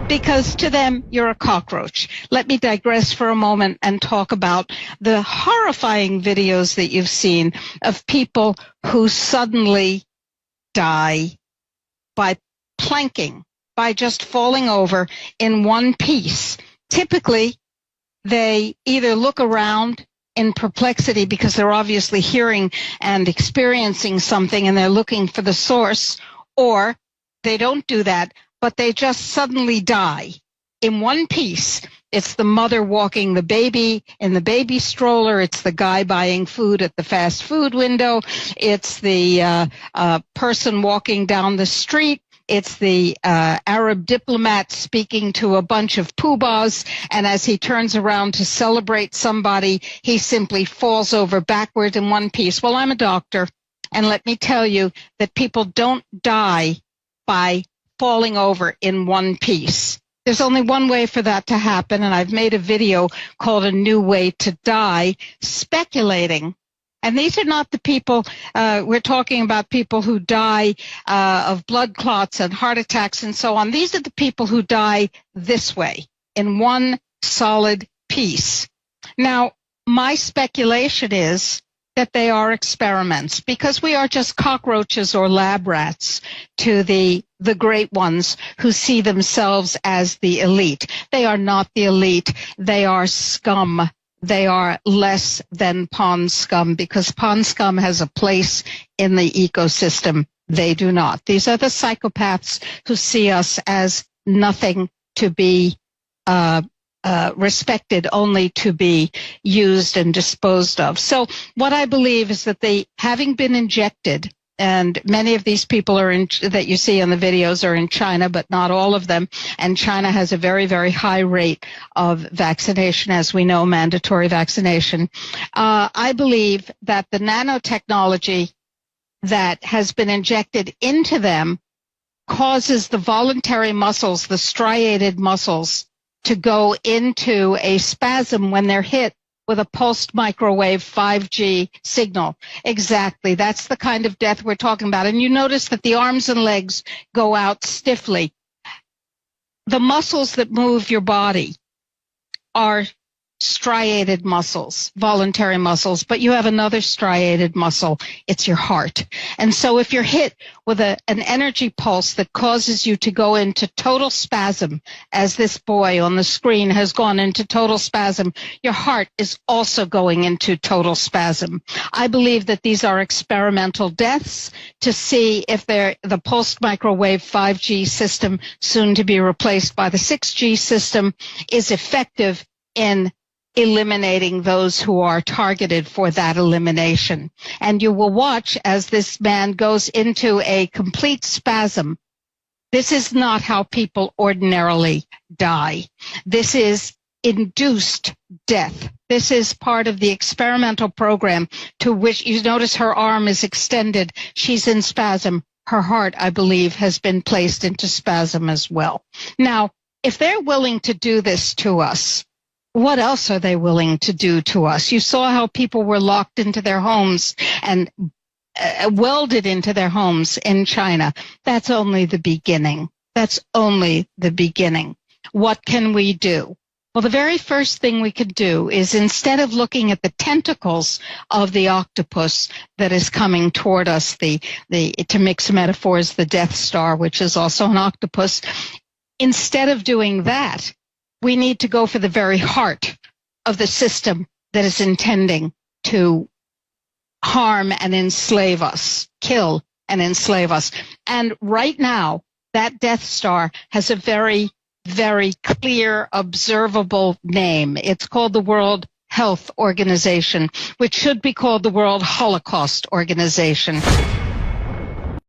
because to them, you're a cockroach. Let me digress for a moment and talk about the horrifying videos that you've seen of people who suddenly die by planking, by just falling over in one piece. Typically, they either look around in perplexity because they're obviously hearing and experiencing something and they're looking for the source, or they don't do that, but they just suddenly die in one piece. It's the mother walking the baby in the baby stroller. It's the guy buying food at the fast food window. It's the person walking down the street. It's the Arab diplomat speaking to a bunch of poobahs, and as he turns around to celebrate somebody, he simply falls over backward in one piece. Well, I'm a doctor, and let me tell you that people don't die by falling over in one piece. There's only one way for that to happen, and I've made a video called A New Way to Die, speculating. And these are not the people, we're talking about people who die of blood clots and heart attacks and so on. These are the people who die this way, in one solid piece. Now, my speculation is that they are experiments, because we are just cockroaches or lab rats to the great ones who see themselves as the elite. They are not the elite. They are scum. They are less than pond scum, because pond scum has a place in the ecosystem. They do not. These are the psychopaths who see us as nothing to be respected, only to be used and disposed of. So what I believe is that they, having been injected, and many of these people are that you see on the videos are in China, but not all of them. And China has a very, very high rate of vaccination, as we know, mandatory vaccination. I believe that the nanotechnology that has been injected into them causes the voluntary muscles, the striated muscles, to go into a spasm when they're hit with a pulsed microwave 5G signal. Exactly. That's the kind of death we're talking about. And you notice that the arms and legs go out stiffly. The muscles that move your body are striated muscles, voluntary muscles, but you have another striated muscle. It's your heart. And so if you're hit with an energy pulse that causes you to go into total spasm, as this boy on the screen has gone into total spasm, your heart is also going into total spasm. I believe that these are experimental deaths to see if the pulsed microwave 5G system, soon to be replaced by the 6G system, is effective in eliminating those who are targeted for that elimination. And you will watch as this man goes into a complete spasm. This is not how people ordinarily die. This is induced death. This is part of the experimental program, to which you notice her arm is extended. She's in spasm. Her heart, I believe, has been placed into spasm as well. Now, if they're willing to do this to us, what else are they willing to do to us? You saw how people were locked into their homes and welded into their homes in China. That's only the beginning. That's only the beginning. What can we do? Well, the very first thing we could do is, instead of looking at the tentacles of the octopus that is coming toward us, to mix metaphors, the Death Star, which is also an octopus, instead of doing that, we need to go for the very heart of the system that is intending to harm and enslave us, kill and enslave us. And right now, that Death Star has a very, very clear, observable name. It's called the World Health Organization, which should be called the World Holocaust Organization.